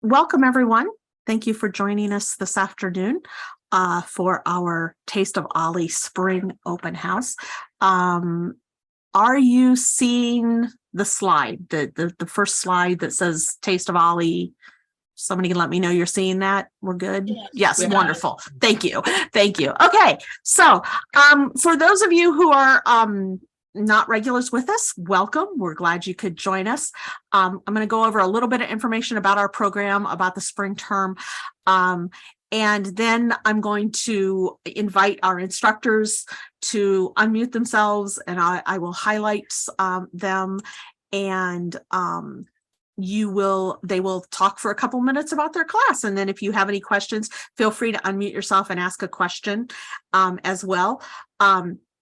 Welcome, everyone. Thank you for joining us this afternoon for our Taste of OLLI Spring Open House. Are you seeing the slide, the first slide that says Taste of OLLI? Somebody can let me know you're seeing that. We're good. Yes, wonderful. Thank you. Thank you. Okay, so for those of you who are not regulars with us, welcome. We're glad you could join us. I'm going to go over a little bit of information about our program, about the spring term. And then I'm going to invite our instructors to unmute themselves, and I will highlight them, and they will talk for a couple minutes about their class. And then if you have any questions, feel free to unmute yourself and ask a question as well.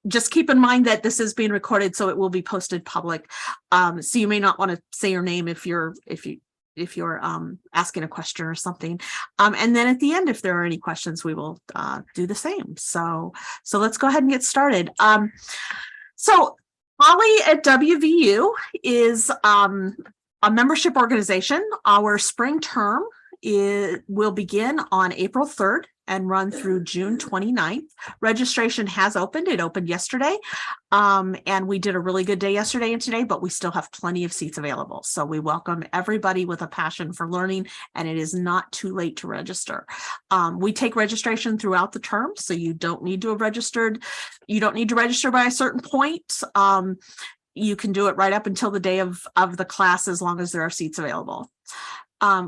Just keep in mind that this is being recorded, so it will be posted public. So you may not want to say your name if you're asking a question or something. And then at the end, if there are any questions, we will do the same. So let's go ahead and get started. So OLLI at WVU is a membership organization. Our spring term will begin on April 3rd and run through June 29th. Registration has opened. It opened yesterday. And we did a really good day yesterday and today, but we still have plenty of seats available. So we welcome everybody with a passion for learning, and it is not too late to register. We take registration throughout the term, so you don't need to have registered. You don't need to register by a certain point. You can do it right up until the day of the class, as long as there are seats available.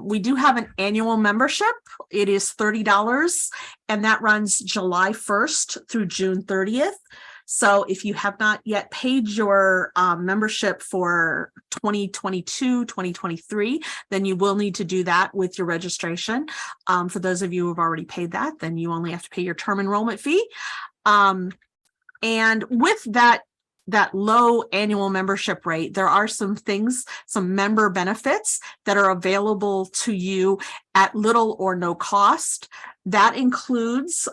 We do have an annual membership. It is $30, and that runs July 1st through June 30th. So if you have not yet paid your membership for 2022, 2023, then you will need to do that with your registration. For those of you who have already paid that, then you only have to pay your term enrollment fee. And with that low annual membership rate, there are some member benefits that are available to you at little or no cost. That includes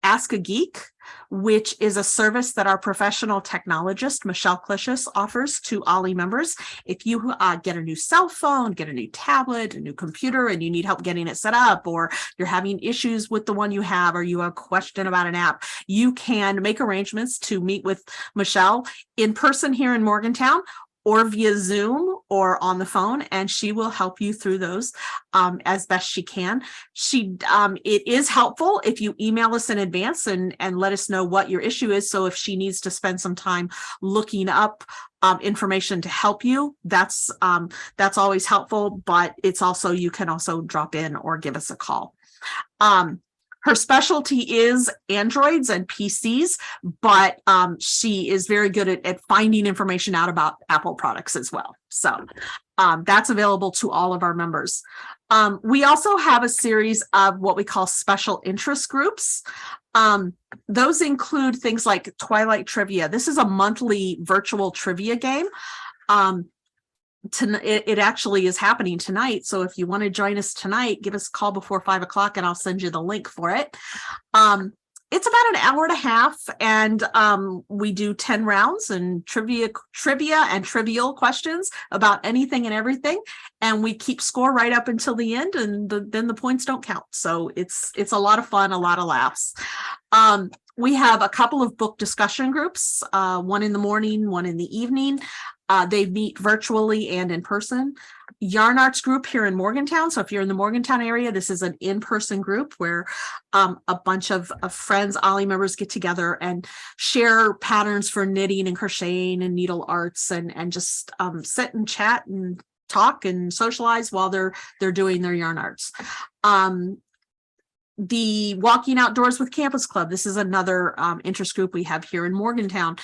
Ask a Geek, which is a service that our professional technologist, Michelle Clicius, offers to OLLI members. If you get a new cell phone, get a new tablet, a new computer, and you need help getting it set up, or you're having issues with the one you have, or you have a question about an app, you can make arrangements to meet with Michelle in person here in Morgantown, or via Zoom or on the phone, and she will help you through those as best she can. It is helpful if you email us in advance and let us know what your issue is. So if she needs to spend some time looking up information to help you, that's always helpful, but it's also, you can also drop in or give us a call. Her specialty is Androids and PCs, but she is very good at finding information out about Apple products as well. So that's available to all of our members. We also have a series of what we call special interest groups. Those include things like Twilight Trivia. This is a monthly virtual trivia game. It actually is happening tonight. So if you want to join us tonight, give us a call before 5 o'clock and I'll send you the link for it. It's about an hour and a half, and we do 10 rounds and trivia and trivial questions about anything and everything. And we keep score right up until the end, and then the points don't count. So it's a lot of fun, a lot of laughs. We have a couple of book discussion groups, one in the morning, one in the evening. They meet virtually and in person. Yarn Arts group here in Morgantown. So if you're in the Morgantown area, this is an in-person group where a bunch of friends, OLLI members, get together and share patterns for knitting and crocheting and needle arts, and just sit and chat and talk and socialize while they're doing their yarn arts. The Walking Outdoors with Campus Club. This is another interest group we have here in Morgantown.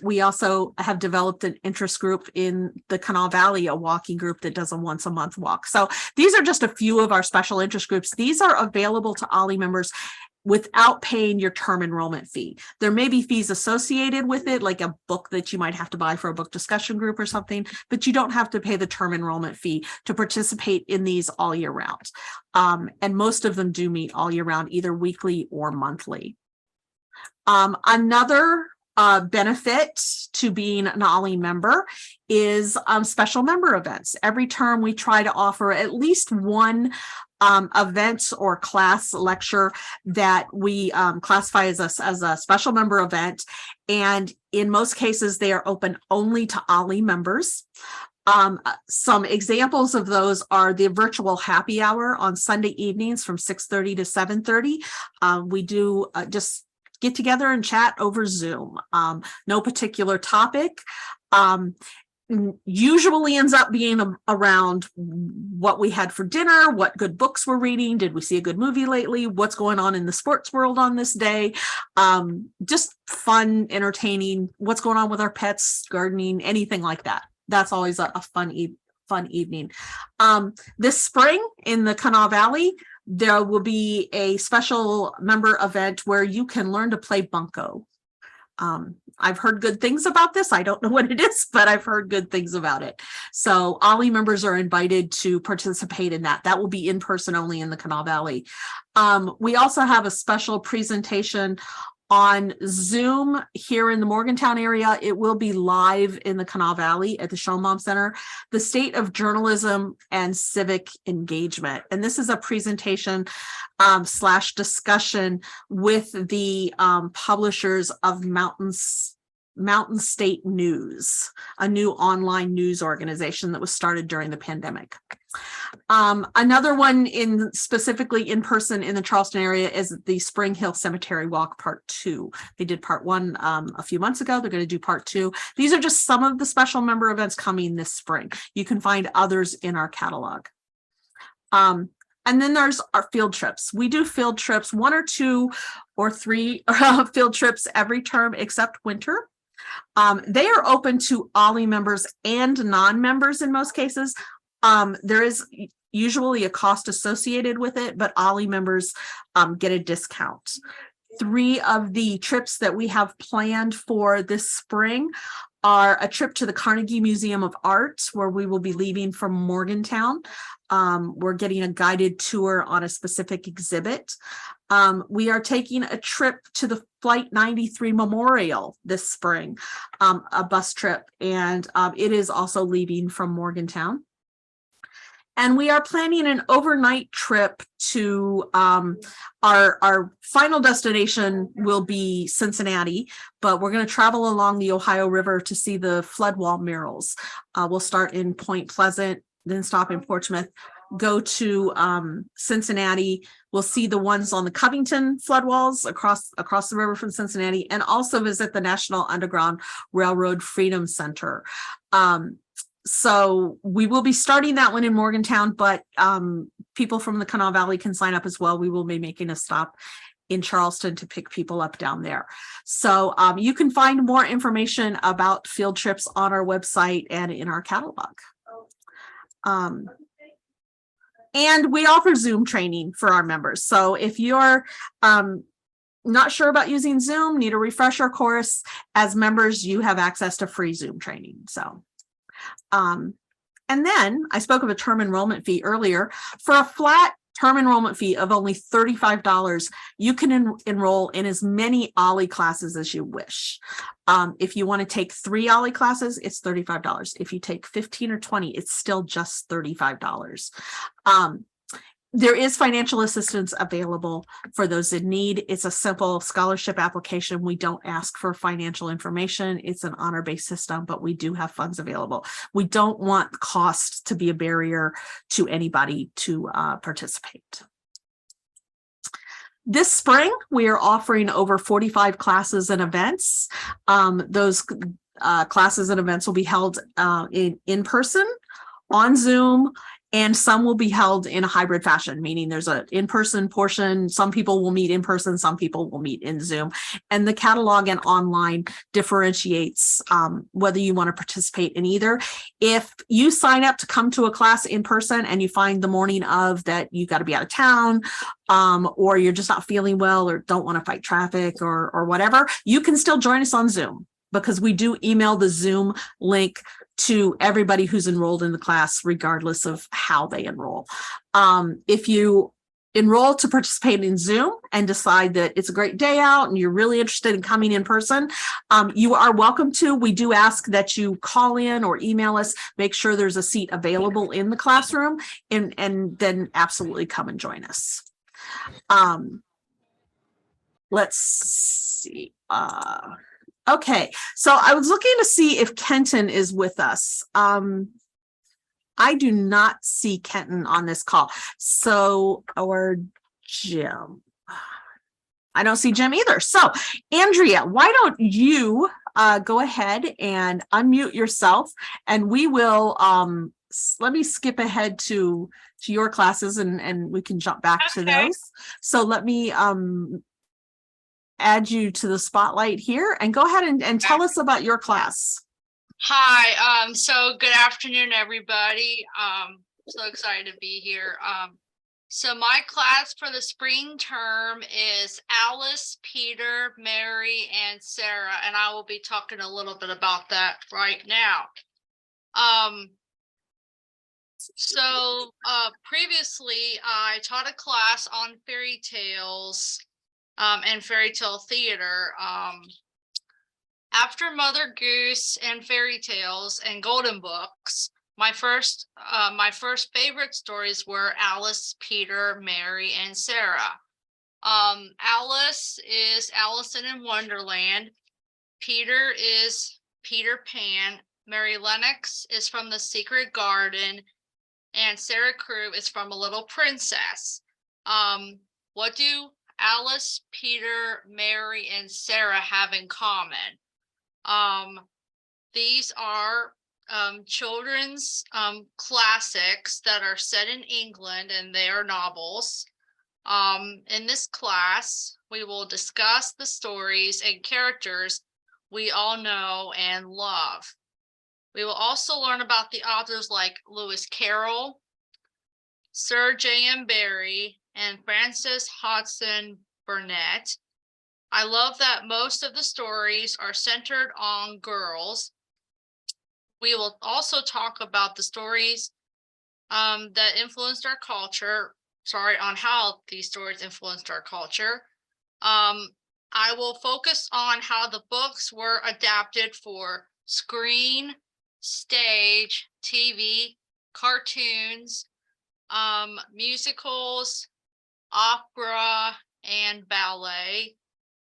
We also have developed an interest group in the Kanawha Valley, a walking group that does a once a month walk. So these are just a few of our special interest groups. These are available to OLLI members without paying your term enrollment fee. There may be fees associated with it, like a book that you might have to buy for a book discussion group or something, but you don't have to pay the term enrollment fee to participate in these all year round. And most of them do meet all year round, either weekly or monthly. Another benefit to being an OLLI member is special member events. Every term we try to offer at least one event or class lecture that we classify as a special member event. And in most cases, they are open only to OLLI members. Some examples of those are the virtual happy hour on Sunday evenings from 6:30 to 7:30. We do just get together and chat over Zoom. No particular topic. Usually ends up being around what we had for dinner, what good books we're reading, did we see a good movie lately, what's going on in the sports world on this day, just fun, entertaining, what's going on with our pets, gardening, anything like that. That's always a fun evening. This spring in the Kanawha Valley, there will be a special member event where you can learn to play bunco. I've heard good things about this. I don't know what it is, but I've heard good things about it. So OLLI members are invited to participate in that. That will be in person only in the Kanawha Valley. We also have a special presentation on Zoom here in the Morgantown area. It will be live in the Kanawha Valley at the Schoenbaum Center, the State of Journalism and Civic Engagement. And this is a presentation / discussion with the publishers of Mountain State News, a new online news organization that was started during the pandemic. Another one specifically in person in the Charleston area is the Spring Hill Cemetery Walk Part 2. They did Part 1 a few months ago. They're going to do Part 2. These are just some of the special member events coming this spring. You can find others in our catalog. And then there's our field trips. We do field trips, 1 or 2 or 3 field trips every term except winter. They are open to OLLI members and non-members in most cases. There is usually a cost associated with it, but OLLI members get a discount. 3 of the trips that we have planned for this spring are a trip to the Carnegie Museum of Art, where we will be leaving from Morgantown. We're getting a guided tour on a specific exhibit. We are taking a trip to the Flight 93 Memorial this spring, a bus trip, and it is also leaving from Morgantown. And we are planning an overnight trip to our final destination will be Cincinnati, but we're going to travel along the Ohio River to see the flood wall murals. We'll start in Point Pleasant, then stop in Portsmouth, go to Cincinnati. We'll see the ones on the Covington flood walls across the river from Cincinnati, and also visit the National Underground Railroad Freedom Center. So we will be starting that one in Morgantown, but people from the Kanawha Valley can sign up as well. We will be making a stop in Charleston to pick people up down there. So you can find more information about field trips on our website and in our catalog. And we offer Zoom training for our members. So if you're not sure about using Zoom, need a refresher course, as members, you have access to free Zoom training. So. And then I spoke of a term enrollment fee earlier. For a flat term enrollment fee of only $35, you can enroll in as many OLLI classes as you wish. If you want to take 3 OLLI classes, it's $35. If you take 15 or 20, it's still just $35. There is financial assistance available for those in need. It's a simple scholarship application. We don't ask for financial information. It's an honor-based system, but we do have funds available. We don't want cost to be a barrier to anybody to participate. This spring, we are offering over 45 classes and events. Those classes and events will be held in person, on Zoom, and some will be held in a hybrid fashion, meaning there's an in-person portion. Some people will meet in person, some people will meet in Zoom. And the catalog and online differentiates whether you want to participate in either. If you sign up to come to a class in person and you find the morning of that you got to be out of town, or you're just not feeling well or don't want to fight traffic or whatever, you can still join us on Zoom, because we do email the Zoom link to everybody who's enrolled in the class, regardless of how they enroll. If you enroll to participate in Zoom and decide that it's a great day out and you're really interested in coming in person, you are welcome to. We do ask that you call in or email us, make sure there's a seat available in the classroom, and then absolutely come and join us. Let's see. Okay, so I was looking to see if Kenton is with us. I do not see Kenton on this call. So, or Jim. I don't see Jim either. So, Andrea, why don't you go ahead and unmute yourself, and we will let me skip ahead to your classes, and we can jump back to those. So let me add you to the spotlight here, and go ahead and tell us about your class. Hi, so good afternoon, everybody. So excited to be here. So my class for the spring term is Alice, Peter, Mary, and Sarah, and I will be talking a little bit about that right now. Previously I taught a class on fairy tales and fairy tale theater. After Mother Goose and fairy tales and golden books, my first favorite stories were Alice, Peter, Mary, and Sarah. Alice is Alice in Wonderland. Peter is Peter Pan. Mary Lennox is from The Secret Garden, and Sarah Crew is from A Little Princess. What do Alice, Peter, Mary, and Sarah have in common? These are children's classics that are set in England, and they are novels. In this class, we will discuss the stories and characters we all know and love. We will also learn about the authors like Lewis Carroll, Sir J.M. Barrie, and Frances Hodgson Burnett. I love that most of the stories are centered on girls. We will also talk about the stories that influenced our culture, on how these stories influenced our culture. I will focus on how the books were adapted for screen, stage, TV, cartoons, musicals, opera, and ballet.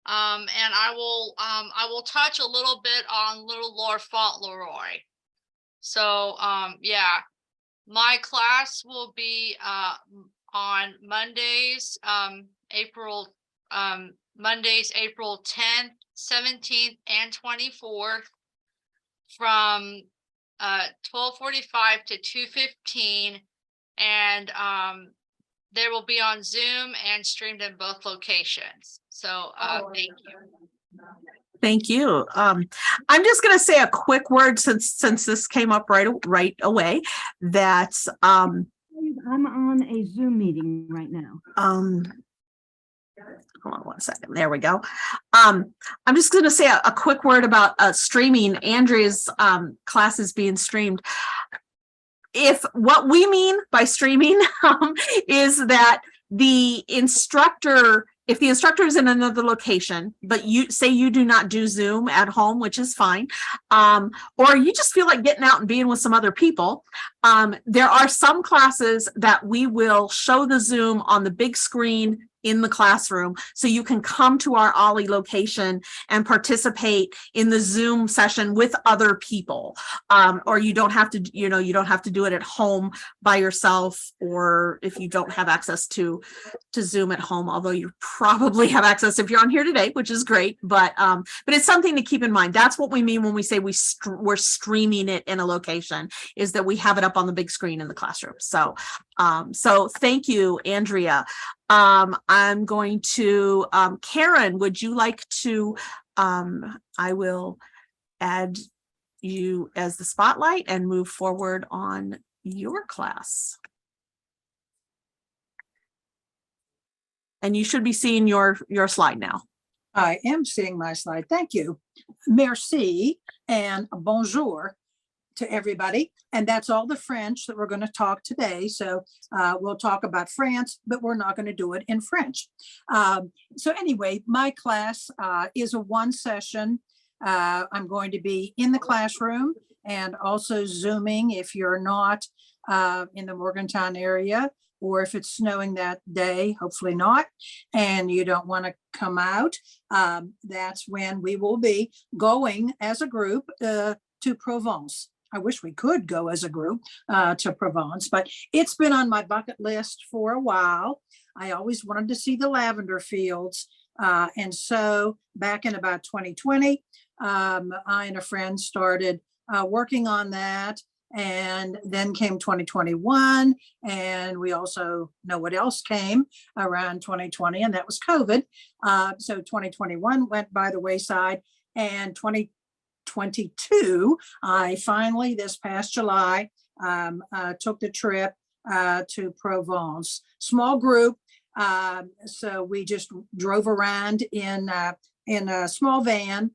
And I will touch a little bit on Little Lord Fauntleroy. So yeah, my class will be on Mondays, April 10th, 17th, and 24th from 12:45 to 2:15, and they will be on Zoom and streamed in both locations. So thank you. Thank you. I'm just going to say a quick word since this came up right away, that I'm on a Zoom meeting right now. Hold on one second. There we go. I'm just going to say a quick word about streaming. Andrea's class is being streamed. If what we mean by streaming is that the instructor, if the instructor is in another location, but you say you do not do Zoom at home, which is fine, or you just feel like getting out and being with some other people, there are some classes that we will show the Zoom on the big screen in the classroom, so you can come to our OLLI location and participate in the Zoom session with other people, or you don't have to, you don't have to do it at home by yourself, or if you don't have access to Zoom at home, although you probably have access if you're on here today, which is great, but it's something to keep in mind. That's what we mean when we say we're streaming it in a location, is that we have it up on the big screen in the classroom. So thank you, Andrea. I'm going to, Karen, would you like to, I will add you as the spotlight and move forward on your class. And you should be seeing your slide now. I am seeing my slide. Thank you. Merci and bonjour to everybody. And that's all the French that we're going to talk today. So we'll talk about France, but we're not going to do it in French. So anyway, my class is a one session. I'm going to be in the classroom and also Zooming if you're not in the Morgantown area, or if it's snowing that day, hopefully not, and you don't want to come out. That's when we will be going as a group to Provence. I wish we could go as a group to Provence, but it's been on my bucket list for a while. I always wanted to see the lavender fields. And so back in about 2020, I and a friend started working on that. And then came 2021, and we also know what else came around 2020, and that was COVID. So 2021 went by the wayside, and 2022, I finally, this past July, took the trip to Provence. Small group, so we just drove around in a small van.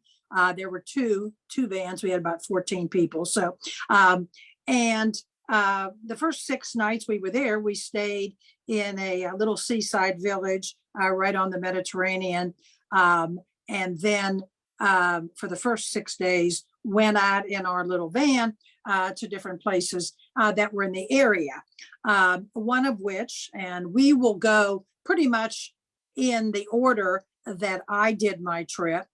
There were two vans. We had about 14 people. So, the first 6 nights we were there, we stayed in a little seaside village right on the Mediterranean. And then for the first 6 days, went out in our little van to different places that were in the area. One of which, and we will go pretty much in the order that I did my trip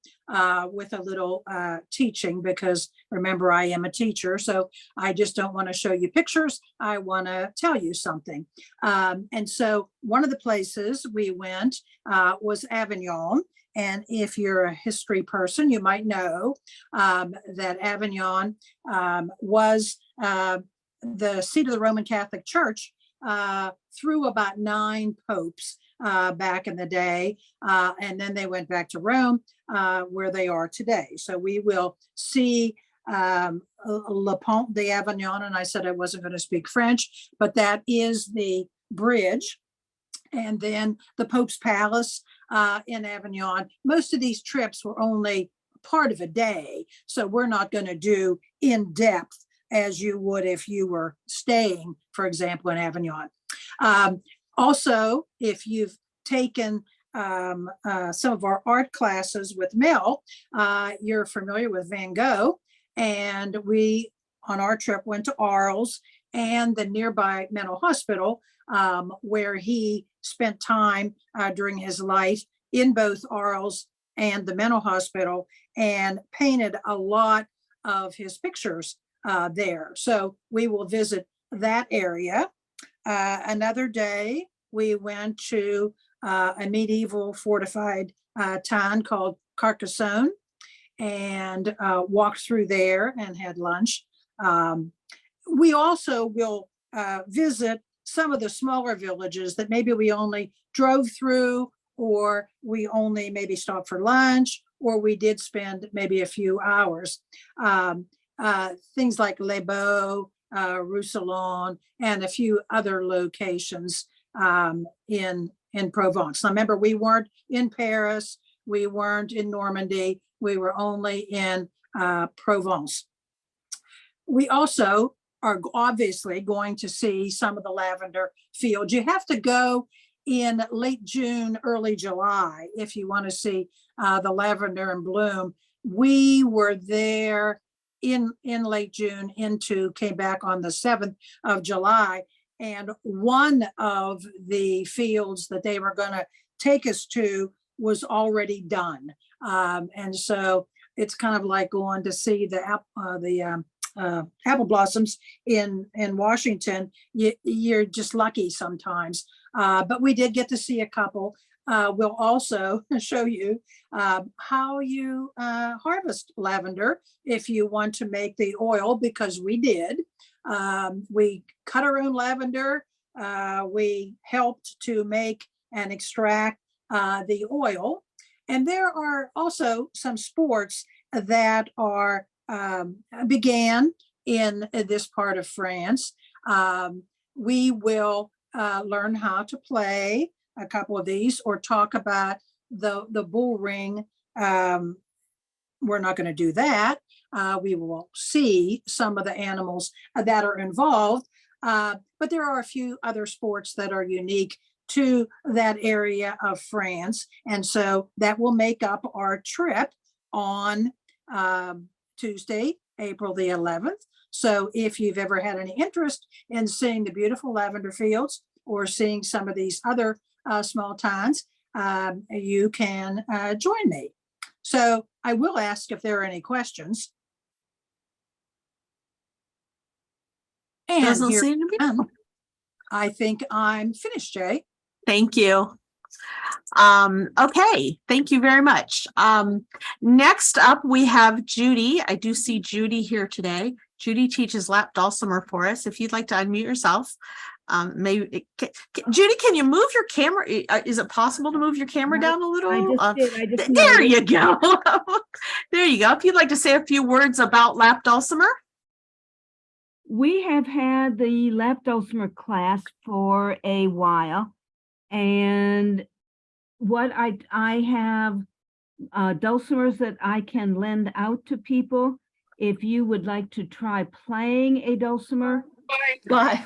with a little teaching, because remember, I am a teacher, so I just don't want to show you pictures. I want to tell you something. And so one of the places we went was Avignon. And if you're a history person, you might know that Avignon was the seat of the Roman Catholic Church through about 9 popes back in the day. And then they went back to Rome, where they are today. So we will see Le Pont d'Avignon, and I said I wasn't going to speak French, but that is the bridge. And then the Pope's Palace in Avignon. Most of these trips were only part of a day, so we're not going to do in depth as you would if you were staying, for example, in Avignon. Also, if you've taken some of our art classes with Mel, you're familiar with Van Gogh. And we, on our trip, went to Arles and the nearby mental hospital, where he spent time during his life in both Arles and the mental hospital, and painted a lot of his pictures there. So we will visit that area. Another day, we went to a medieval fortified town called Carcassonne, and walked through there and had lunch. We also will visit some of the smaller villages that maybe we only drove through, or we only maybe stopped for lunch, or we did spend maybe a few hours. Things like Les Baux, Rousselon, and a few other locations in Provence. Now, remember, we weren't in Paris, we weren't in Normandy, we were only in Provence. We also are obviously going to see some of the lavender fields. You have to go in late June, early July if you want to see the lavender in bloom. We were there in late June, came back on the 7th of July. And one of the fields that they were going to take us to was already done. And so it's kind of like going to see the apple blossoms in Washington. You're just lucky sometimes. But we did get to see a couple. We'll also show you how you harvest lavender if you want to make the oil, because we did. We cut our own lavender. We helped to make and extract the oil. And there are also some sports that are began in this part of France. We will learn how to play a couple of these, or talk about the bull ring. We're not going to do that, we will see some of the animals that are involved. But there are a few other sports that are unique to that area of France. And so that will make up our trip on Tuesday, April the 11th. So if you've ever had any interest in seeing the beautiful lavender fields or seeing some of these other small towns, you can join me. So I will ask if there are any questions. And Doesn't here seem to be. I think I'm finished, Jay. Thank you. Okay, thank you very much. Next up, we have Judy. I do see Judy here today. Judy teaches lap dulcimer for us. If you'd like to unmute yourself, Judy, can you move your camera? Is it possible to move your camera down a little? I just There noticed. you go. There you go. If you'd like to say a few words about lap dulcimer. We have had the lap dulcimer class for a while, and what I have dulcimers that I can lend out to people. If you would like to try playing a dulcimer, Bye.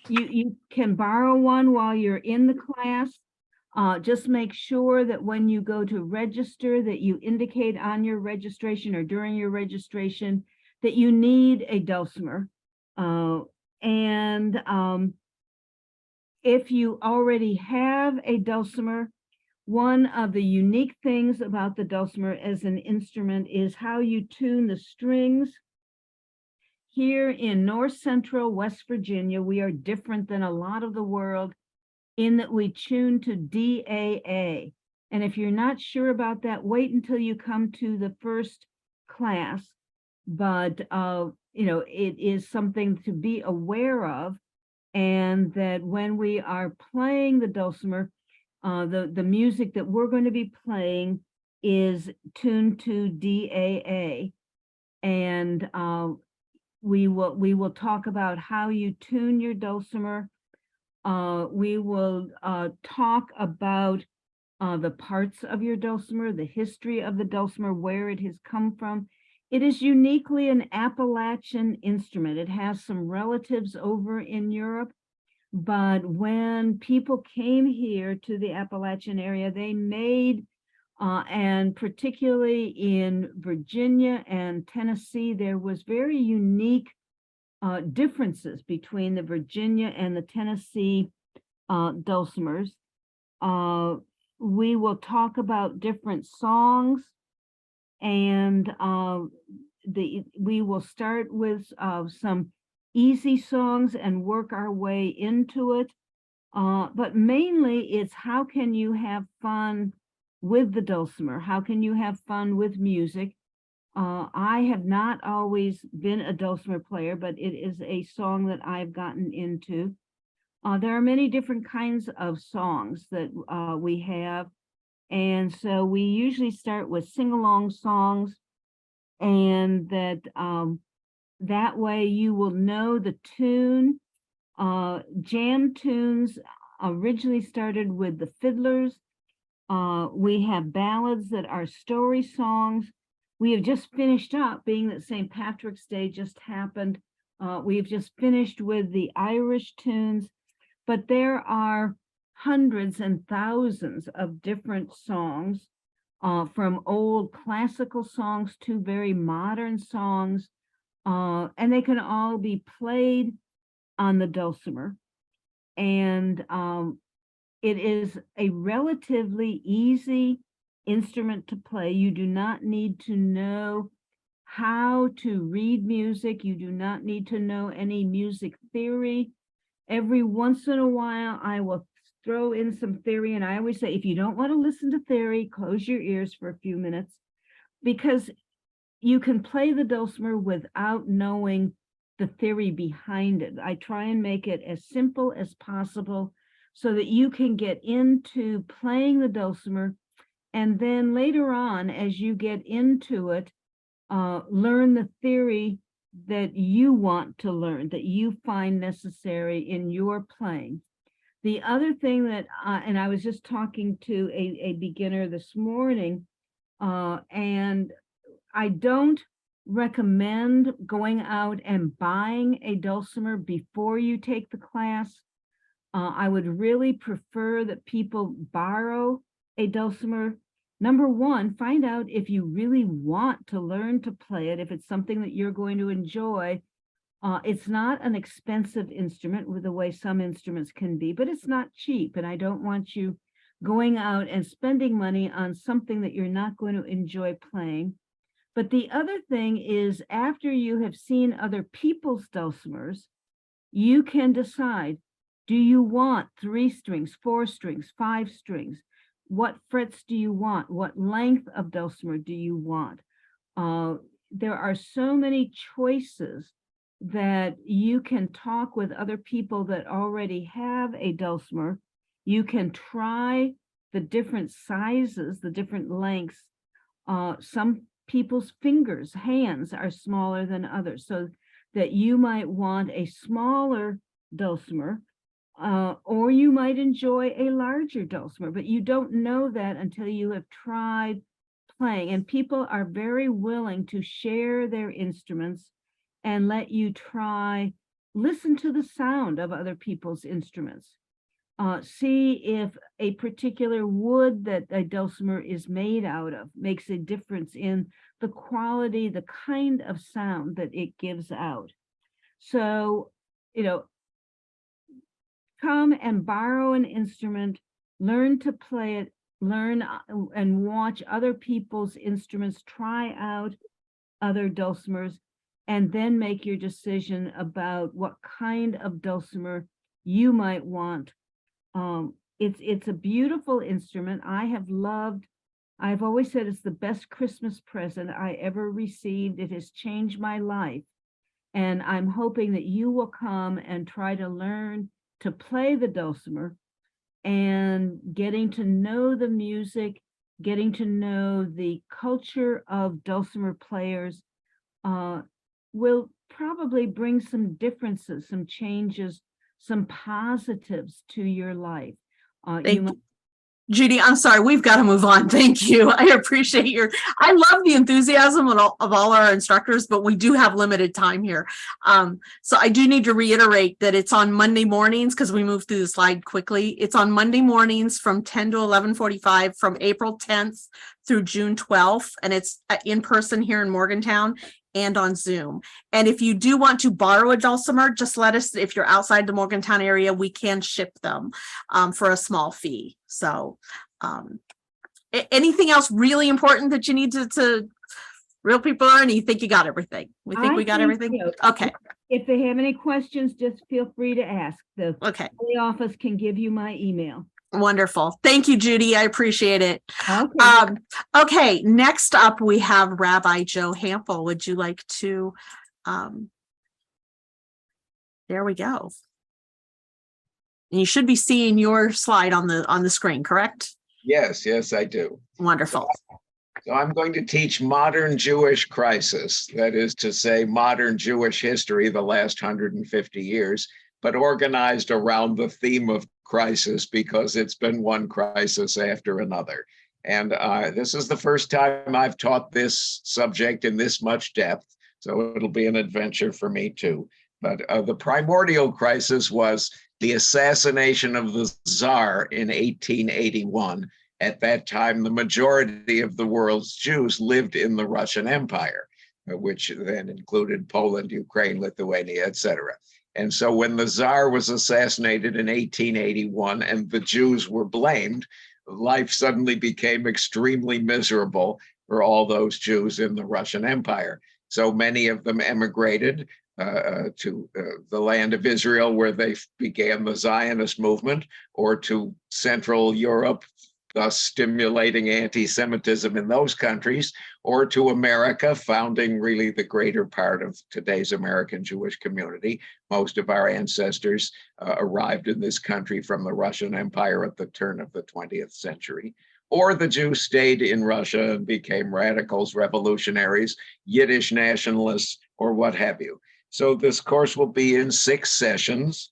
you can borrow one while you're in the class. Just make sure that when you go to register, that you indicate on your registration or during your registration that you need a dulcimer. If you already have a dulcimer, one of the unique things about the dulcimer as an instrument is how you tune the strings. Here in North Central West Virginia, we are different than a lot of the world in that we tune to DAA. And if you're not sure about that, wait until you come to the first class. But it is something to be aware of, and that when we are playing the dulcimer, the music that we're going to be playing is tuned to DAA, and we will talk about how you tune your dulcimer. We will talk about the parts of your dulcimer, the history of the dulcimer, where it has come from. It is uniquely an Appalachian instrument. It has some relatives over in Europe, but when people came here to the Appalachian area, they made, and particularly in Virginia and Tennessee, there was very unique differences between the Virginia and the Tennessee dulcimers. We will talk about different songs, and we will start with some easy songs and work our way into it. But mainly it's how can you have fun with the dulcimer? How can you have fun with music? I have not always been a dulcimer player, but it is a song that I've gotten into. There are many different kinds of songs that we have. And so we usually start with sing-along songs, and that way you will know the tune. Jam tunes originally started with the fiddlers. We have ballads that are story songs. We have just finished up, being that St. Patrick's Day just happened. We have just finished with the Irish tunes, but there are hundreds and thousands of different songs, from old classical songs to very modern songs, and they can all be played on the dulcimer. And it is a relatively easy instrument to play. You do not need to know how to read music. You do not need to know any music theory. Every once in a while, I will throw in some theory, and I always say, if you don't want to listen to theory, close your ears for a few minutes, because you can play the dulcimer without knowing the theory behind it. I try and make it as simple as possible so that you can get into playing the dulcimer, and then later on, as you get into it, learn the theory that you want to learn, that you find necessary in your playing. The other thing that, and I was just talking to a beginner this morning, and I don't recommend going out and buying a dulcimer before you take the class. I would really prefer that people borrow a dulcimer. Number one, find out if you really want to learn to play it, if it's something that you're going to enjoy. It's not an expensive instrument with the way some instruments can be, but it's not cheap. And I don't want you going out and spending money on something that you're not going to enjoy playing. But the other thing is, after you have seen other people's dulcimers, you can decide, do you want 3 strings, 4 strings, 5 strings? What frets do you want? What length of dulcimer do you want? There are so many choices that you can talk with other people that already have a dulcimer. You can try the different sizes, the different lengths. Some people's fingers, hands are smaller than others, so that you might want a smaller dulcimer, or you might enjoy a larger dulcimer, but you don't know that until you have tried playing. And people are very willing to share their instruments and let you try, listen to the sound of other people's instruments. See if a particular wood that a dulcimer is made out of makes a difference in the quality, the kind of sound that it gives out. So, come and borrow an instrument, learn to play it, learn and watch other people's instruments, try out other dulcimers, and then make your decision about what kind of dulcimer you might want. It's a beautiful instrument. I've always said it's the best Christmas present I ever received. It has changed my life. And I'm hoping that you will come and try to learn to play the dulcimer, and getting to know the music, getting to know the culture of dulcimer players will probably bring some differences, some changes, some positives to your life. Judy, I'm sorry, we've got to move on. Thank you. I appreciate I love the enthusiasm of all our instructors, but we do have limited time here. So I do need to reiterate that it's on Monday mornings, because we moved through the slide quickly. It's on Monday mornings from 10 to 11:45 from April 10th through June 12th. And it's in person here in Morgantown and on Zoom. And if you do want to borrow a dulcimer, just let us, if you're outside the Morgantown area, we can ship them for a small fee. So anything else really important that you need to real people learn? You think you got everything? We got everything? So. Okay. If they have any questions, just feel free to ask. The office can give you my email. Wonderful. Thank you, Judy. I appreciate it. Okay. Okay, next up we have Rabbi Joe Hampel. Would you like to, there we go. And you should be seeing your slide on the screen, correct? Yes, I do. Wonderful. So I'm going to teach modern Jewish crisis, that is to say, modern Jewish history, the last 150 years, but organized around the theme of crisis, because it's been one crisis after another. And this is the first time I've taught this subject in this much depth, so it'll be an adventure for me too. But the primordial crisis was the assassination of the Tsar in 1881. At that time, the majority of the world's Jews lived in the Russian Empire, which then included Poland, Ukraine, Lithuania, etc. And so when the Tsar was assassinated in 1881 and the Jews were blamed, life suddenly became extremely miserable for all those Jews in the Russian Empire. So many of them emigrated to the land of Israel, where they began the Zionist movement, or to Central Europe, thus stimulating anti-Semitism in those countries, or to America, founding really the greater part of today's American Jewish community. Most of our ancestors arrived in this country from the Russian Empire at the turn of the 20th century. Or the Jews stayed in Russia and became radicals, revolutionaries, Yiddish nationalists, or what have you. So this course will be in 6 sessions.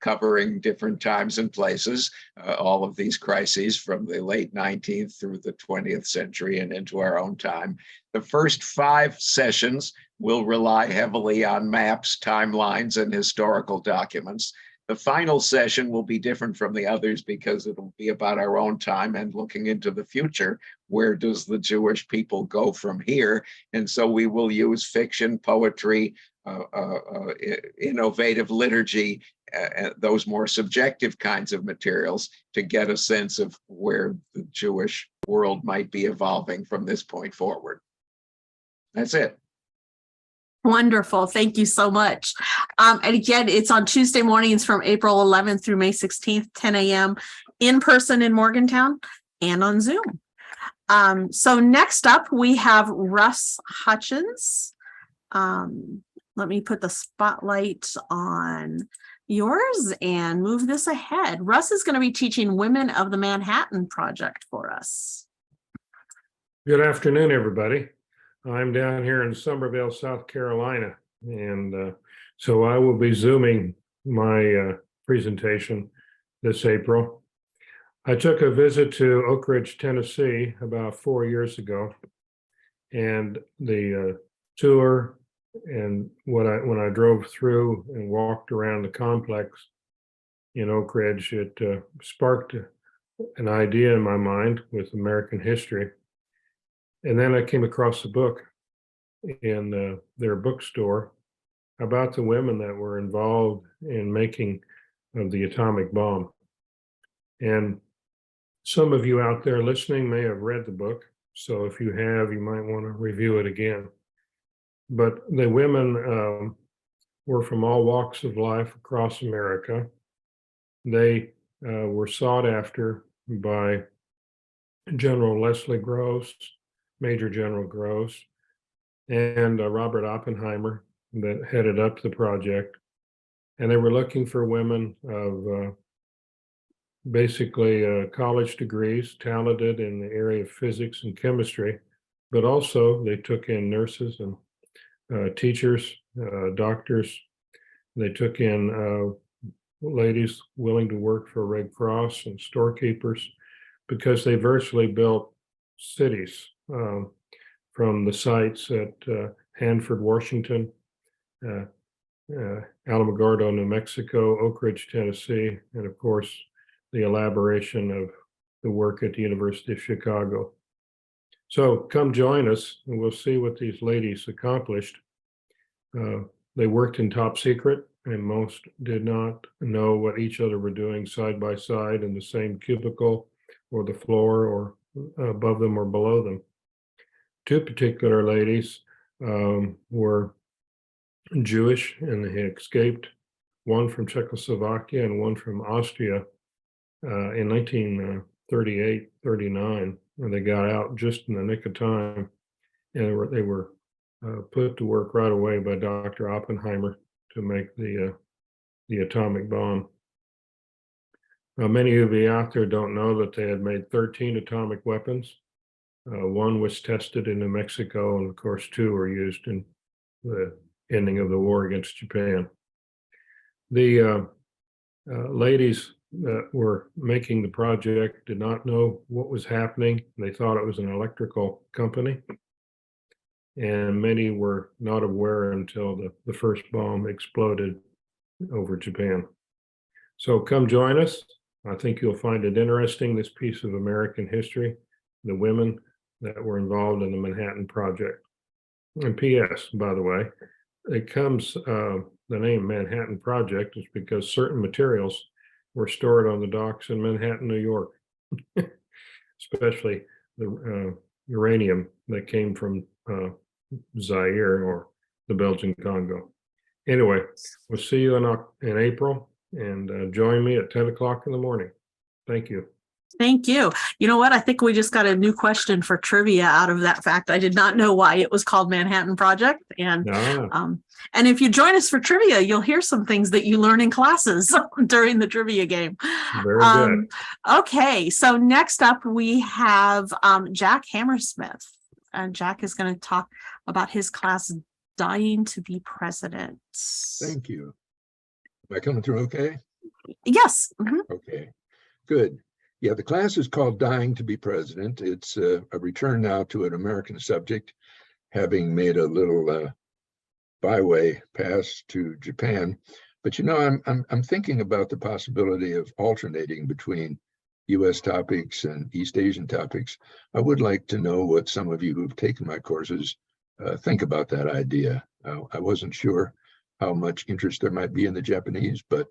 covering different times and places, all of these crises from the late 19th through the 20th century and into our own time. The first 5 sessions will rely heavily on maps, timelines, and historical documents. The final session will be different from the others because it'll be about our own time and looking into the future. Where does the Jewish people go from here? And so we will use fiction, poetry, innovative liturgy, those more subjective kinds of materials to get a sense of where the Jewish world might be evolving from this point forward. That's it. Wonderful. Thank you so much. And again, it's on Tuesday mornings from April 11th through May 16th, 10 a.m. in person in Morgantown and on Zoom. So next up, we have Russ Hutchins. Let me put the spotlight on yours and move this ahead. Russ is going to be teaching Women of the Manhattan Project for us. Good afternoon, everybody. I'm down here in Somerville, South Carolina, and so I will be Zooming my presentation this April. I took a visit to Oak Ridge, Tennessee about 4 years ago, and the tour and when I drove through and walked around the complex in Oak Ridge, it sparked an idea in my mind with American history. And then I came across a book in their bookstore about the women that were involved in making of the atomic bomb. And some of you out there listening may have read the book. So if you have, you might want to review it again. But the women were from all walks of life across America. They were sought after by General Leslie Gross, Major General Gross, and Robert Oppenheimer that headed up the project. And they were looking for women of basically college degrees, talented in the area of physics and chemistry, but also they took in nurses and teachers, doctors. They took in ladies willing to work for Red Cross and storekeepers, because they virtually built cities from the sites at Hanford, Washington, Alamogordo, New Mexico, Oak Ridge, Tennessee, and of course, the elaboration of the work at the University of Chicago. So come join us and we'll see what these ladies accomplished. They worked in top secret, and most did not know what each other were doing side by side in the same cubicle or the floor or above them or below them. 2 particular ladies were Jewish, and they had escaped, one from Czechoslovakia and one from Austria in 1938, 39, and they got out just in the nick of time, and they were put to work right away by Dr. Oppenheimer to make the atomic bomb. Many of you out there don't know that they had made 13 atomic weapons. 1 was tested in New Mexico, and of course 2 were used in the ending of the war against Japan. The ladies that were making the project did not know what was happening. They thought it was an electrical company, and many were not aware until the first bomb exploded over Japan. So come join us. I think you'll find it interesting, this piece of American history, the women that were involved in the Manhattan Project. And P.S., by the way, it comes, the name Manhattan Project is because certain materials were stored on the docks in Manhattan, New York, especially the uranium that came from Zaire or the Belgian Congo. Anyway, we'll see you in April, and join me at 10 o'clock in the morning. Thank you. Thank you. You know what? I think we just got a new question for trivia out of that fact. I did not know why it was called Manhattan Project. And and if you join us for trivia, you'll hear some things that you learn in classes during the trivia game. Very good. Okay, so next up we have Jack Hammersmith. And Jack is going to talk about his class, Dying to be President. Thank you. Am I coming through okay? Yes. Mhm. Okay, good. Yeah, the class is called Dying to be President. It's a return now to an American subject, having made a little byway pass to Japan. But you know, I'm thinking about the possibility of alternating between US topics and East Asian topics. I would like to know what some of you who've taken my courses think about that idea. I wasn't sure how much interest there might be in the Japanese, but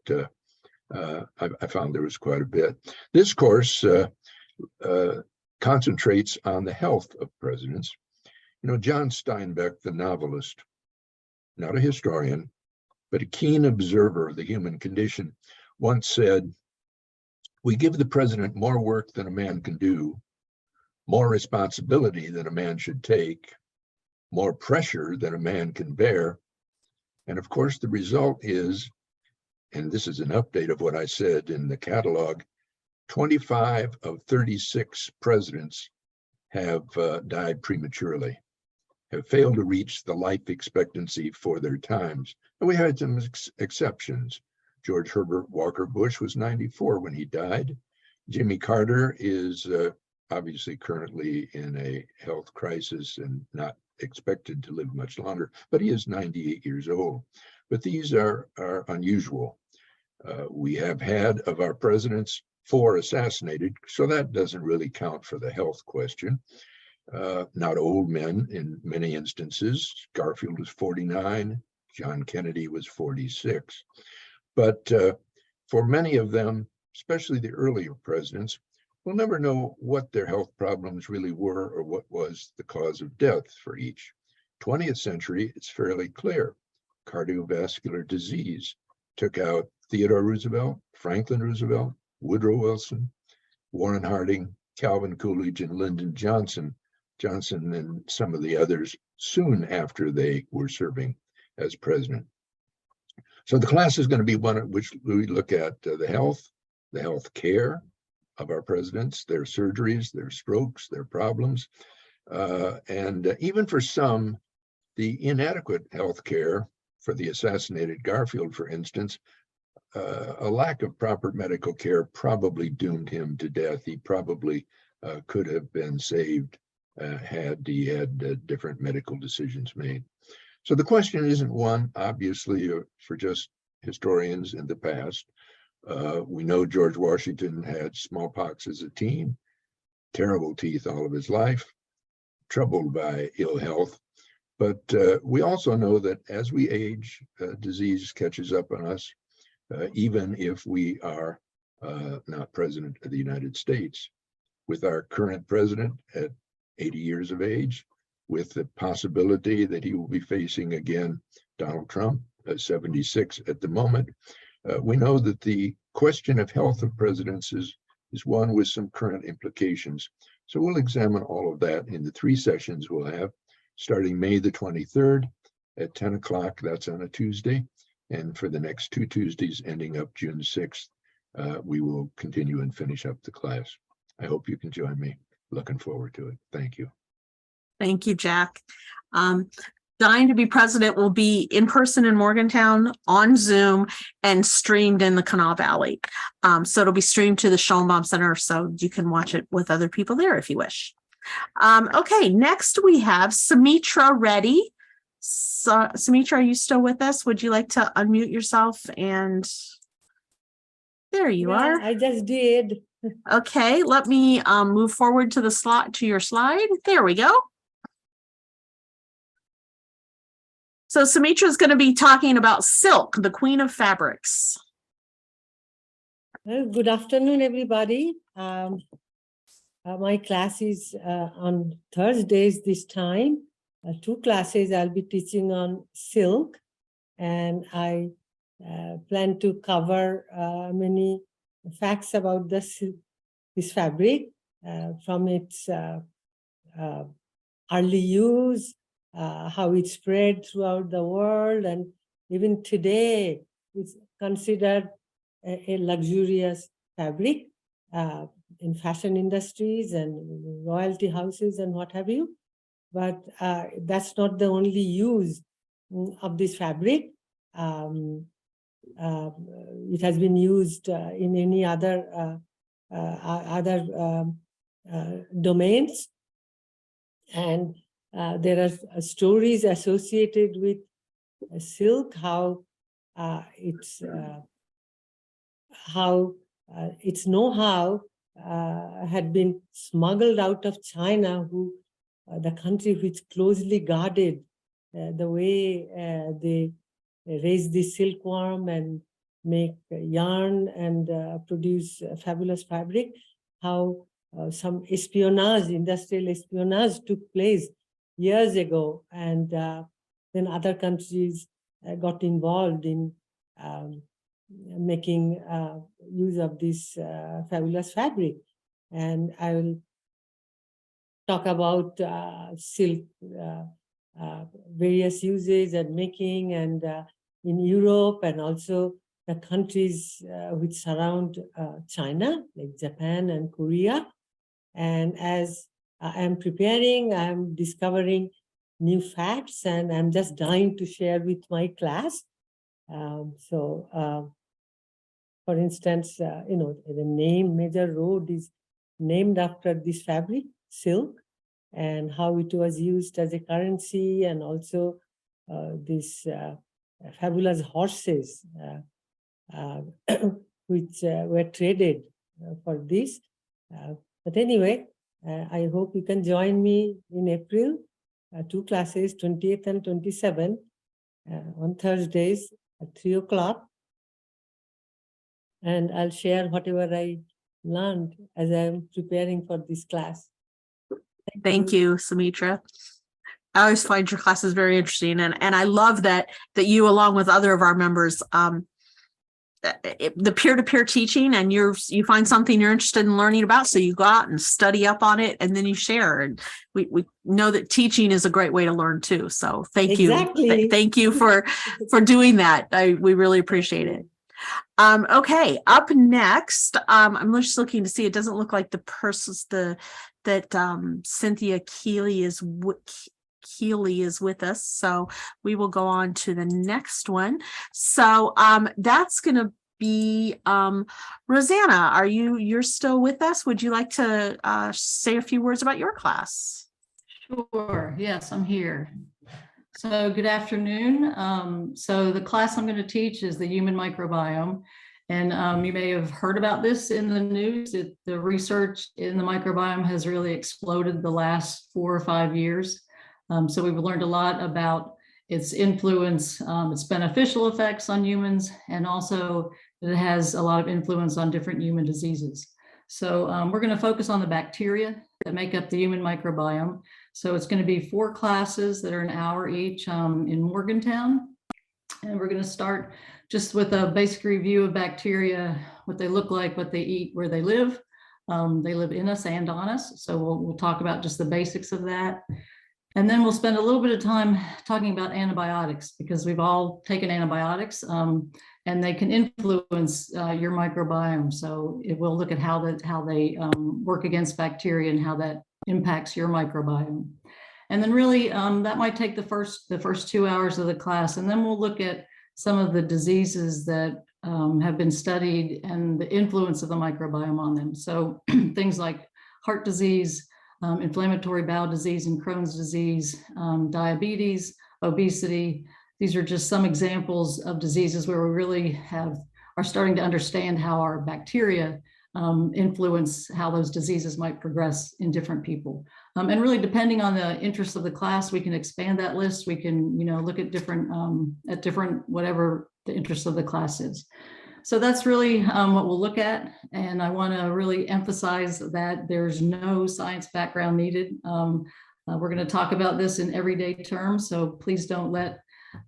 I found there was quite a bit. This course concentrates on the health of presidents. You know, John Steinbeck, the novelist, not a historian, but a keen observer of the human condition, once said, "We give the president more work than a man can do, more responsibility than a man should take, more pressure than a man can bear. And of course, the result is," and this is an update of what I said in the catalog, 25 of 36 presidents have died prematurely, have failed to reach the life expectancy for their times. And we had some exceptions. George Herbert Walker Bush was 94 when he died. Jimmy Carter is obviously currently in a health crisis and not expected to live much longer, but he is 98 years old. But these are unusual. We have had of our presidents 4 assassinated, so that doesn't really count for the health question. Not old men in many instances. Garfield was 49, John Kennedy was 46. But for many of them, especially the earlier presidents, we'll never know what their health problems really were or what was the cause of death for each. 20th century, it's fairly clear. Cardiovascular disease took out Theodore Roosevelt, Franklin Roosevelt, Woodrow Wilson, Warren Harding, Calvin Coolidge, and Lyndon Johnson and some of the others soon after they were serving as president. So the class is going to be one at which we look at the health care of our presidents, their surgeries, their strokes, their problems, and even for some, the inadequate health care for the assassinated Garfield, for instance. A lack of proper medical care probably doomed him to death. He probably could have been saved had he had different medical decisions made. So the question isn't one, obviously, for just historians in the past. We know George Washington had smallpox as a teen, terrible teeth all of his life, troubled by ill health. But we also know that as we age, disease catches up on us, even if we are not president of the United States. With our current president at 80 years of age, with the possibility that he will be facing again Donald Trump at 76 at the moment, we know that the question of health of presidents is one with some current implications. So we'll examine all of that in the 3 sessions we'll have, starting May the 23rd at 10 o'clock, that's on a Tuesday. And for the next 2 Tuesdays, ending up June 6th, we will continue and finish up the class. I hope you can join me. Looking forward to it. Thank you. Thank you, Jack. Dying to be President will be in person in Morgantown, on Zoom, and streamed in the Kanawha Valley. So it'll be streamed to the Schoenbaum Center, so you can watch it with other people there if you wish. Okay, next we have Sumitra Reddy. So, Sumitra, are you still with us? Would you like to unmute yourself? And there you are. I just did. Okay, let me move forward to the slot to your slide. There we go. So Sumitra is going to be talking about silk, the queen of fabrics. Well, good afternoon, everybody. My class is on Thursdays this time. 2 classes I'll be teaching on silk, and I plan to cover many facts about this fabric from its early use, how it spread throughout the world, and even today it's considered a luxurious fabric in fashion industries and royalty houses and what have you. But that's not the only use of this fabric. it has been used in any other domains. And there are stories associated with silk, how its know-how had been smuggled out of China, the country which closely guarded the way they raise the silkworm and make yarn and produce fabulous fabric, how some espionage, industrial espionage took place years ago, and then other countries got involved in making use of this fabulous fabric. And I will talk about silk, various uses and making, and in Europe, and also the countries which surround China, like Japan and Korea. And as I am preparing, I'm discovering new facts, and I'm just dying to share with my class. For instance, the name Major Road is named after this fabric, silk, and how it was used as a currency, and also these fabulous horses which were traded for this. But anyway, I hope you can join me in April, 2 classes, 20th and 27th, on Thursdays at 3 o'clock. And I'll share whatever I learned as I'm preparing for this class. Thank you, Sumitra. I always find your classes very interesting, and I love that you, along with other of our members, the peer-to-peer teaching, and you find something you're interested in learning about, so you go out and study up on it, and then you share. And we know that teaching is a great way to learn too. So thank you. Exactly. Thank you for doing that. We really appreciate it. Okay, up next, I'm just looking to see. It doesn't look like the persons that Cynthia Keeley is with us, so we will go on to the next one. So that's going to be Rosanna. You're still with us? Would you like to say a few words about your class? Sure. Yes, I'm here. So good afternoon. So the class I'm going to teach is the human microbiome. And you may have heard about this in the news. The research in the microbiome has really exploded the last 4 or 5 years. So we've learned a lot about its influence, its beneficial effects on humans, and also it has a lot of influence on different human diseases. So we're going to focus on the bacteria that make up the human microbiome. So it's going to be 4 classes that are an hour each in Morgantown. And we're going to start just with a basic review of bacteria, what they look like, what they eat, where they live. They live in us and on us. So we'll talk about just the basics of that. And then we'll spend a little bit of time talking about antibiotics, because we've all taken antibiotics and they can influence your microbiome. So it will look at how they work against bacteria and how that impacts your microbiome. And then really that might take the first 2 hours of the class. And then we'll look at some of the diseases that have been studied and the influence of the microbiome on them. So things like heart disease, inflammatory bowel disease and Crohn's disease, diabetes, obesity. These are just some examples of diseases where we really are starting to understand how our bacteria influence how those diseases might progress in different people. And really, depending on the interest of the class, we can expand that list. We can, look at different whatever the interest of the class is. So that's really what we'll look at. And I want to really emphasize that there's no science background needed. We're going to talk about this in everyday terms. So please don't let,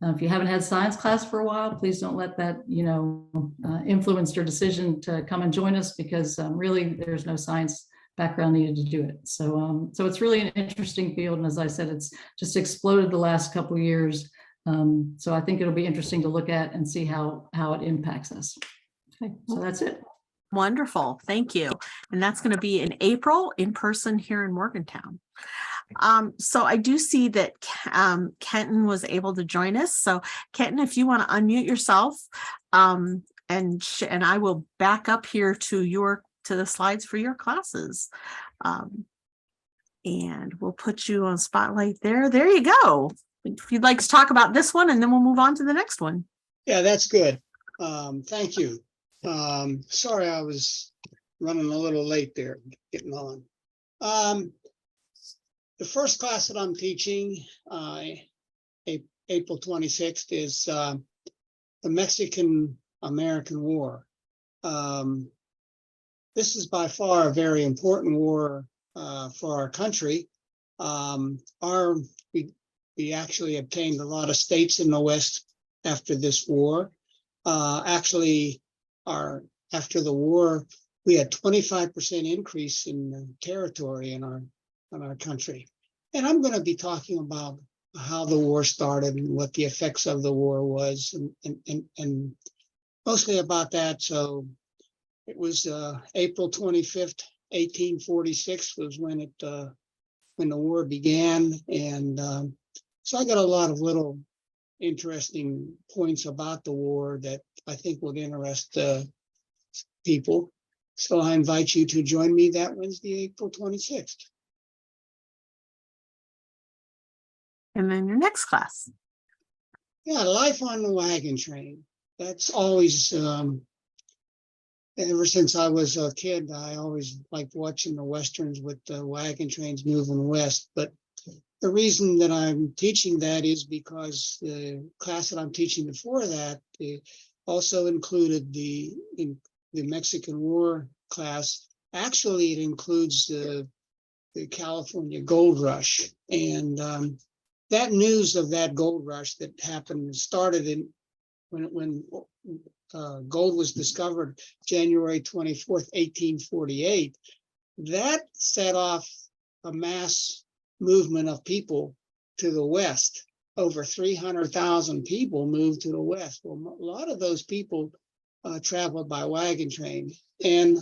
if you haven't had science class for a while, please don't let that, influence your decision to come and join us, because really there's no science background needed to do it. So, so it's really an interesting field. And as I said, it's just exploded the last couple of years. So I think it'll be interesting to look at and see how it impacts us. Okay, so that's it. Wonderful. Thank you. And that's going to be in April in person here in Morgantown. So I do see that Kenton was able to join us. So Kenton, if you want to unmute yourself, and I will back up here to the slides for your classes. And we'll put you on spotlight there. There you go. If you'd like to talk about this one, and then we'll move on to the next one. Yeah, that's good. Thank you. Sorry, I was running a little late there, getting on. The first class that I'm teaching, April 26th, is the Mexican-American War. This is by far a very important war for our country. We actually obtained a lot of states in the West after this war. After the war, we had 25% increase in territory in our country. And I'm going to be talking about how the war started and what the effects of the war was, and mostly about that. So it was April 25th, 1846 was when the war began. And so I got a lot of little interesting points about the war that I think would interest people. So I invite you to join me that Wednesday, April 26th. And then your next class. Yeah, life on the wagon train. That's always, ever since I was a kid, I always liked watching the Westerns with the wagon trains moving west. But the reason that I'm teaching that is because the class that I'm teaching before that also included the Mexican War class. Actually, it includes the California Gold Rush. And that news of that gold rush that happened started when gold was discovered January 24th, 1848. That set off a mass movement of people to the West. Over 300,000 people moved to the West. Well, a lot of those people traveled by wagon train. And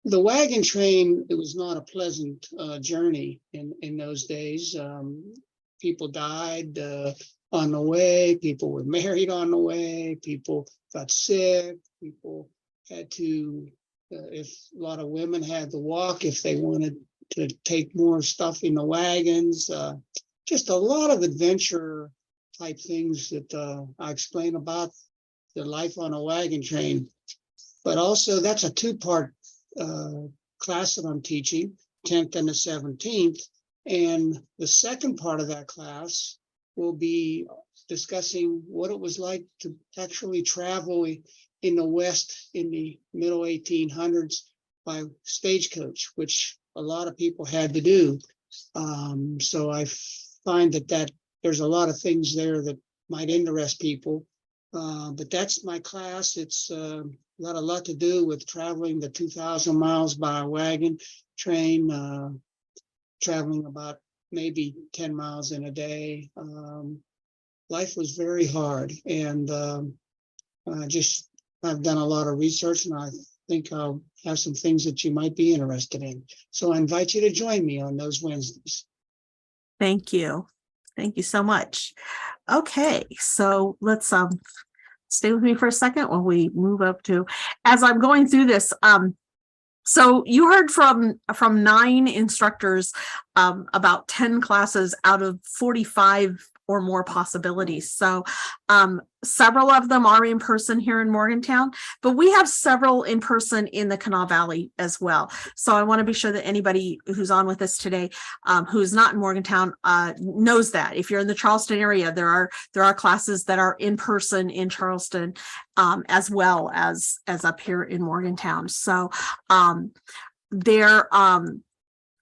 the wagon train, it was not a pleasant journey in those days. People died on the way. People were married on the way. People got sick. People had to, if a lot of women had to walk if they wanted to take more stuff in the wagons. Just a lot of adventure type things that I explain about the life on a wagon train. But also that's a two-part class that I'm teaching, 10th and the 17th. And the second part of that class will be discussing what it was like to actually travel in the West in the middle 1800s by stagecoach, which a lot of people had to do. So I find that there's a lot of things there that might interest people. But that's my class. It's got a lot to do with traveling the 2,000 miles by a wagon train, traveling about maybe 10 miles in a day. Life was very hard, and I've done a lot of research, and I think I'll have some things that you might be interested in. So I invite you to join me on those Wednesdays. Thank you. Thank you so much. Okay, so let's stay with me for a second while we move up to, as I'm going through this, so you heard from 9 instructors about 10 classes out of 45 or more possibilities. So several of them are in person here in Morgantown, but we have several in person in the Kanawha Valley as well. So I want to be sure that anybody who's on with us today who's not in Morgantown knows that. If you're in the Charleston area, there are classes that are in person in Charleston as well as up here in Morgantown. So in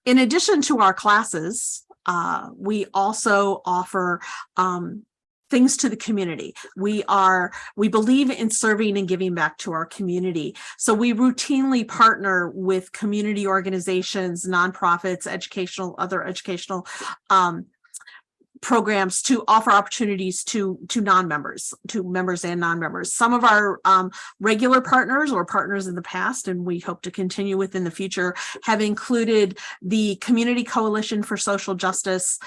addition to our classes, we also offer things to the community. We believe in serving and giving back to our community. So we routinely partner with community organizations, nonprofits, other educational programs to offer opportunities to non-members, to members and non-members. Some of our regular partners or partners in the past, and we hope to continue with in the future, have included the Community Coalition for Social Justice,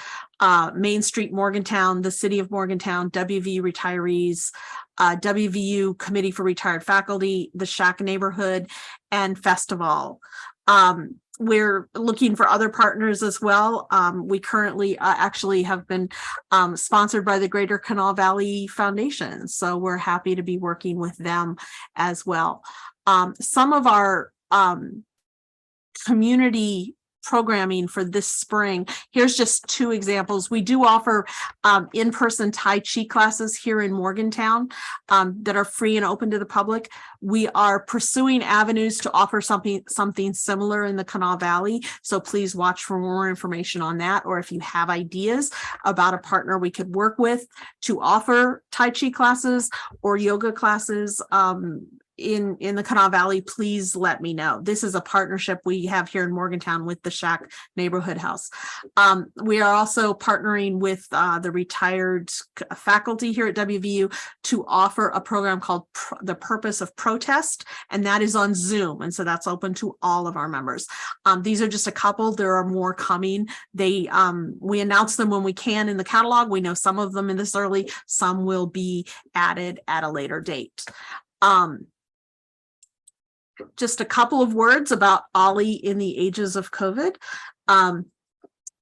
Main Street Morgantown, the City of Morgantown, WVU Retirees, WVU Committee for Retired Faculty, the Shack Neighborhood, and Festival. We're looking for other partners as well. We currently actually have been sponsored by the Greater Kanawha Valley Foundation, so we're happy to be working with them as well. Some of our community programming for this spring, here's just 2 examples. We do offer in-person Tai Chi classes here in Morgantown that are free and open to the public. We are pursuing avenues to offer something similar in the Kanawha Valley, so please watch for more information on that, or if you have ideas about a partner we could work with to offer Tai Chi classes or yoga classes in the Kanawha Valley, please let me know. This is a partnership we have here in Morgantown with the Shack Neighborhood House. We are also partnering with the retired faculty here at WVU to offer a program called The Purpose of Protest, and that is on Zoom, and so that's open to all of our members. These are just a couple. There are more coming. We announce them when we can in the catalog. We know some of them in this early, some will be added at a later date. Just a couple of words about OLLI in the ages of COVID.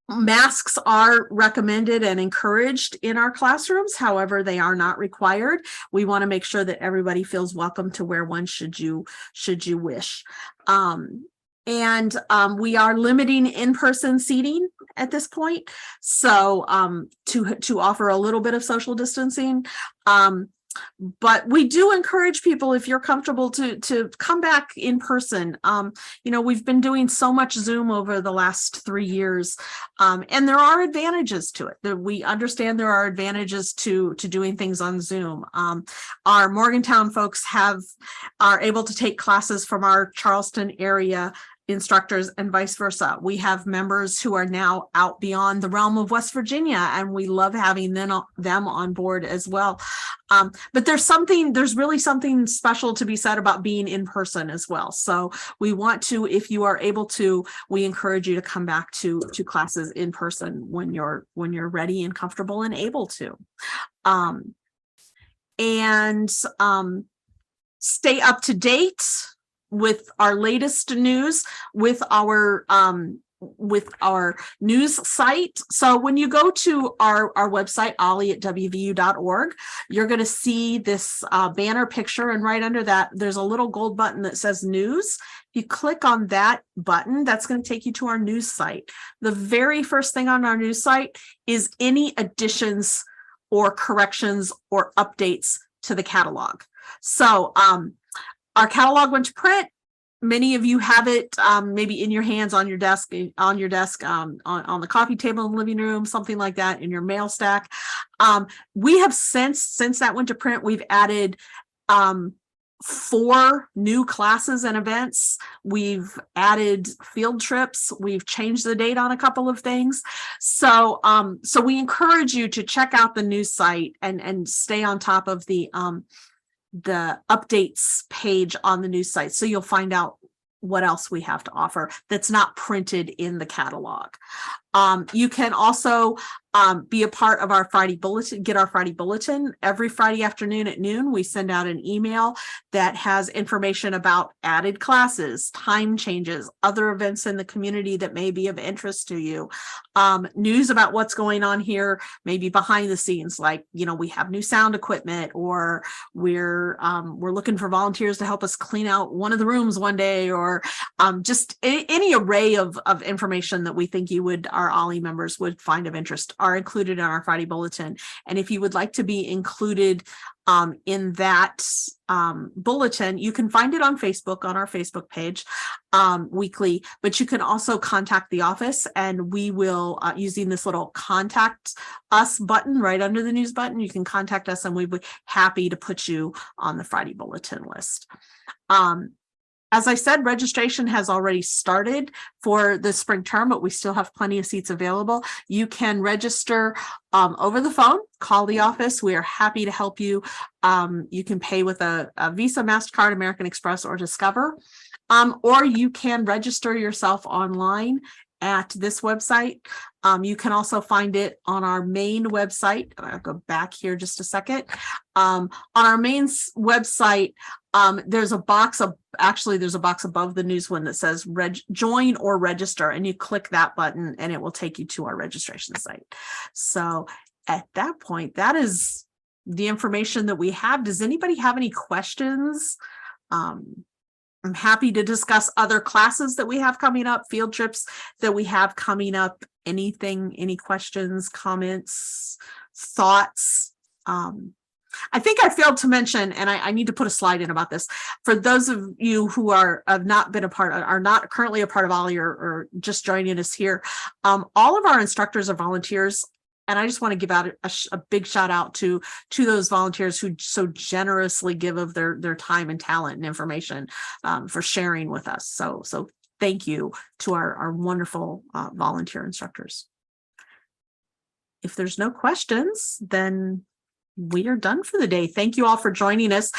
Masks are recommended and encouraged in our classrooms. However, they are not required. We want to make sure that everybody feels welcome to wear one should you wish. We are limiting in-person seating at this point. So to offer a little bit of social distancing. But we do encourage people, if you're comfortable, to come back in person. We've been doing so much Zoom over the last 3 years, and there are advantages to it. We understand there are advantages to doing things on Zoom. Our Morgantown folks are able to take classes from our Charleston area instructors and vice versa. We have members who are now out beyond the realm of West Virginia, and we love having them on board as well. But there's really something special to be said about being in person as well. So we want to, if you are able to, we encourage you to come back to classes in person when you're ready and comfortable and able to. Stay up to date with our latest news with our news site. So when you go to our website, olli@wvu.org, you're going to see this banner picture, and right under that there's a little gold button that says news. You click on that button, that's going to take you to our news site. The very first thing on our news site is any additions or corrections or updates to the catalog. So our catalog went to print. Many of you have it maybe in your hands, on your desk, on the coffee table in the living room, something like that, in your mail stack. We have since that went to print, we've added 4 new classes and events. We've added field trips. We've changed the date on a couple of things. So we encourage you to check out the news site and stay on top of the updates page on the news site, so you'll find out what else we have to offer that's not printed in the catalog. You can also be a part of our Friday bulletin, get our Friday bulletin. Every Friday afternoon at noon, we send out an email that has information about added classes, time changes, other events in the community that may be of interest to you, news about what's going on here, maybe behind the scenes, like, we have new sound equipment, or we're looking for volunteers to help us clean out one of the rooms one day, or just any array of information that we think our OLLI members would find of interest are included in our Friday bulletin. And if you would like to be included in that bulletin, you can find it on Facebook, on our Facebook page weekly, but you can also contact the office, and we will, using this little contact us button right under the news button, you can contact us and we'd be happy to put you on the Friday bulletin list. As I said, registration has already started for the spring term, but we still have plenty of seats available. You can register over the phone, call the office. We are happy to help you. You can pay with a Visa, MasterCard, American Express, or Discover. Or you can register yourself online at this website. You can also find it on our main website. I'll go back here just a second. On our main website, there's a box above the news one that says join or register, and you click that button and it will take you to our registration site. So at that point, that is the information that we have. Does anybody have any questions? I'm happy to discuss other classes that we have coming up, field trips that we have coming up. Anything, any questions, comments, thoughts? I think I failed to mention, and I need to put a slide in about this. For those of you who have not been are not currently a part of OLLI or just joining us here, all of our instructors are volunteers. And I just want to give out a big shout out to those volunteers who so generously give of their time and talent and information for sharing with us. So thank you to our wonderful volunteer instructors. If there's no questions, then we are done for the day. Thank you all for joining us.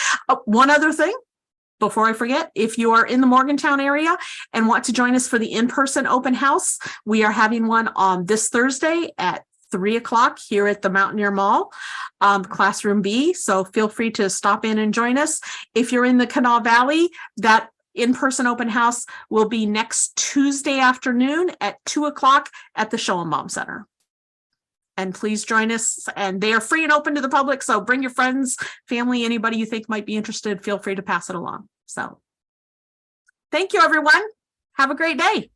One other thing before I forget, if you are in the Morgantown area and want to join us for the in-person open house, we are having one on this Thursday at 3 o'clock here at the Mountaineer Mall, classroom B. So feel free to stop in and join us. If you're in the Kanawha Valley, that in-person open house will be next Tuesday afternoon at 2 o'clock at the Schoenbaum Center. And please join us. And they are free and open to the public. So bring your friends, family, anybody you think might be interested. Feel free to pass it along. So thank you, everyone. Have a great day.